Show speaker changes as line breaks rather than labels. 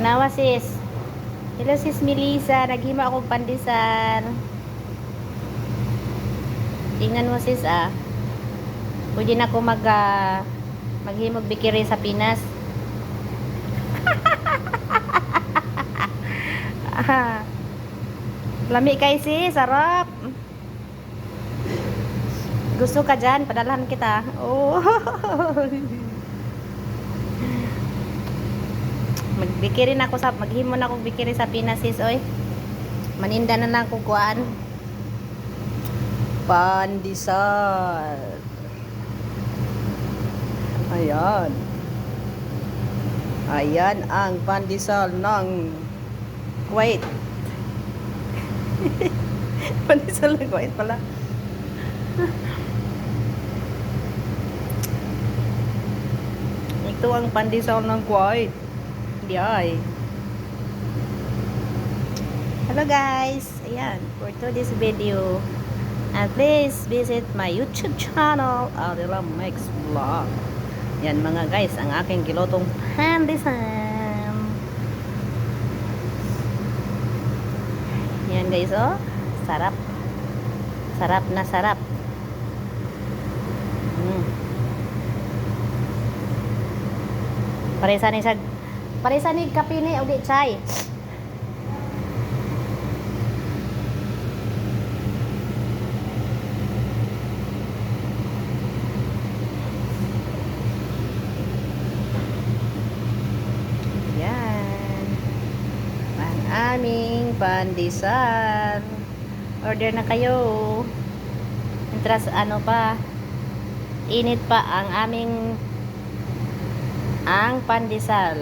Tanawa sis. Hello sis Melissa, naghima akong pandesal. Tingnan mo sis Pwede na ako maghimog bikiri sa Pinas. Lami kay sis, sarap. Gusto ka dyan? Padalhan kita. Oh. Magbikirin ako maghimo na ako bikiri sa Pinas sis oy. Maninda na lang kukuan. Pandesal. Ayan. Ayan ang pandesal ng Kuwait. Pandesal ng Kuwait pala. Ito ang pandesal ng Kuwait. Hindi ay. Hello guys. Ayan. For today's video. And please visit my YouTube channel, Adela Makes Vlog. Yan mga guys, ang aking gilotong pandesal. Yan guys, oh. Sarap. Sarap na sarap. Paresanig kape ni o di chai. Yan. Ang aming pandesal. Order na kayo. Intras init pa ang pandesal.